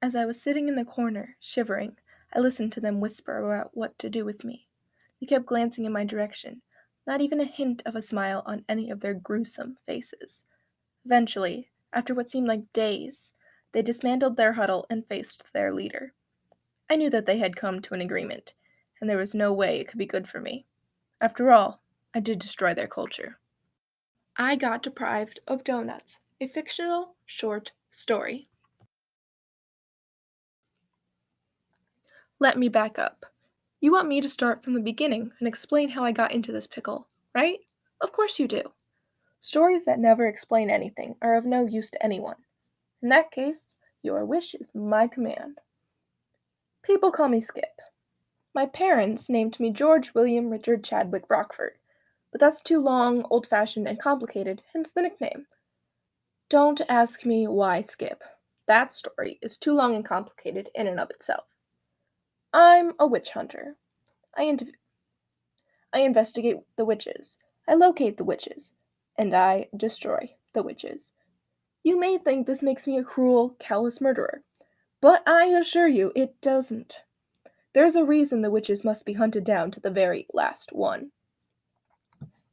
As I was sitting in the corner, shivering, I listened to them whisper about what to do with me. They kept glancing in my direction, not even a hint of a smile on any of their gruesome faces. Eventually, after what seemed like days, they dismantled their huddle and faced their leader. I knew that they had come to an agreement, and there was no way it could be good for me. After all, I did destroy their culture. I got deprived of donuts, a fictional short story. Let me back up. You want me to start from the beginning and explain how I got into this pickle, right? Of course you do. Stories that never explain anything are of no use to anyone. In that case, your wish is my command. People call me Skip. My parents named me George William Richard Chadwick Rockford, but that's too long, old-fashioned, and complicated, hence the nickname. Don't ask me why Skip. That story is too long and complicated in and of itself. I'm a witch hunter. I, in- I investigate the witches. I locate the witches. And I destroy the witches. You may think this makes me a cruel, callous murderer, but I assure you it doesn't. There's a reason the witches must be hunted down to the very last one.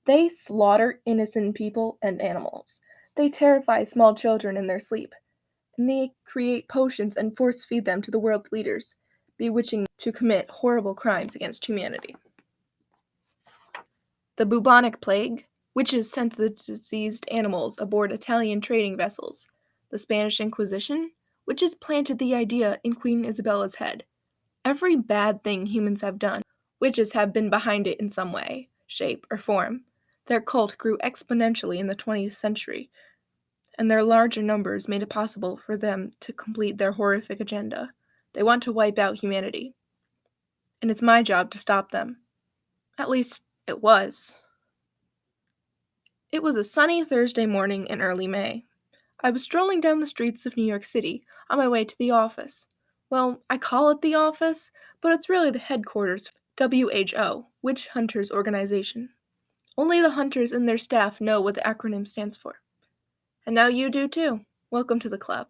They slaughter innocent people and animals. They terrify small children in their sleep, and they create potions and force feed them to the world's leaders, bewitching them to commit horrible crimes against humanity. The bubonic plague, witches sent the diseased animals aboard Italian trading vessels. The Spanish Inquisition, witches planted the idea in Queen Isabella's head. Every bad thing humans have done, witches have been behind it in some way, shape, or form. Their cult grew exponentially in the 20th century, and their larger numbers made it possible for them to complete their horrific agenda. They want to wipe out humanity. And it's my job to stop them. At least, it was. It was a sunny Thursday morning in early May. I was strolling down the streets of New York City on my way to the office. Well, I call it the office, but it's really the headquarters of WHO, Witch Hunters Organization. Only the hunters and their staff know what the acronym stands for. And now you do too. Welcome to the club.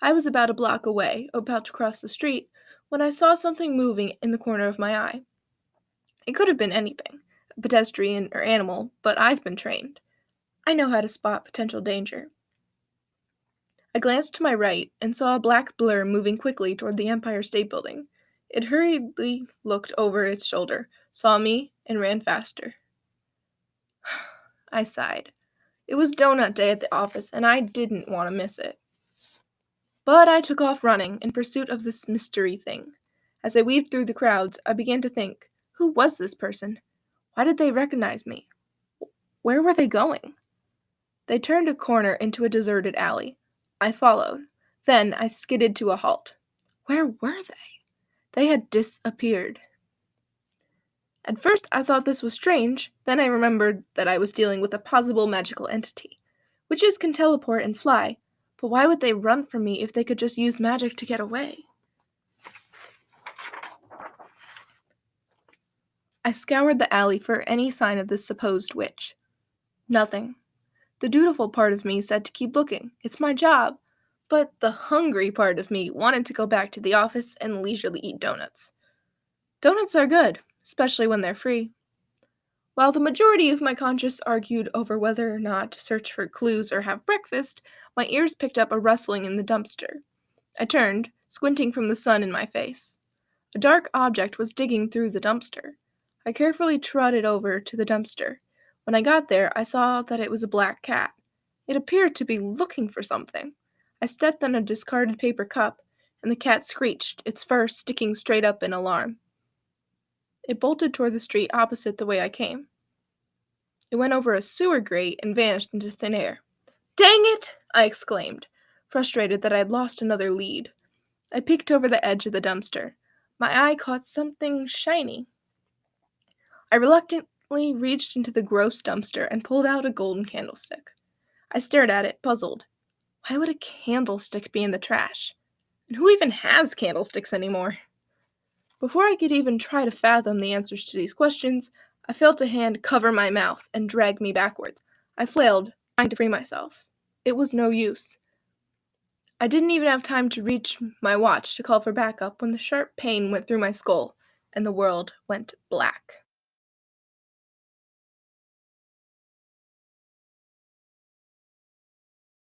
I was about a block away, about to cross the street, when I saw something moving in the corner of my eye. It could have been anything, a pedestrian or animal, but I've been trained. I know how to spot potential danger. I glanced to my right and saw a black blur moving quickly toward the Empire State Building. It hurriedly looked over its shoulder, saw me, and ran faster. I sighed. It was donut day at the office, and I didn't want to miss it. But I took off running in pursuit of this mystery thing. As I weaved through the crowds, I began to think, who was this person? Why did they recognize me? Where were they going? They turned a corner into a deserted alley. I followed. Then I skidded to a halt. Where were they? They had disappeared. At first I thought this was strange, then I remembered that I was dealing with a possible magical entity. Witches can teleport and fly, but why would they run from me if they could just use magic to get away? I scoured the alley for any sign of this supposed witch. Nothing. The dutiful part of me said to keep looking. It's my job. But the hungry part of me wanted to go back to the office and leisurely eat donuts. Donuts are good, especially when they're free. While the majority of my conscience argued over whether or not to search for clues or have breakfast, my ears picked up a rustling in the dumpster. I turned, squinting from the sun in my face. A dark object was digging through the dumpster. I carefully trotted over to the dumpster. When I got there, I saw that it was a black cat. It appeared to be looking for something. I stepped on a discarded paper cup, and the cat screeched, its fur sticking straight up in alarm. It bolted toward the street opposite the way I came. It went over a sewer grate and vanished into thin air. "Dang it!" I exclaimed, frustrated that I had lost another lead. I peeked over the edge of the dumpster. My eye caught something shiny. I reluctantly reached into the gross dumpster and pulled out a golden candlestick. I stared at it, puzzled. Why would a candlestick be in the trash? And who even has candlesticks anymore? Before I could even try to fathom the answers to these questions, I felt a hand cover my mouth and drag me backwards. I flailed, trying to free myself. It was no use. I didn't even have time to reach my watch to call for backup when the sharp pain went through my skull and the world went black.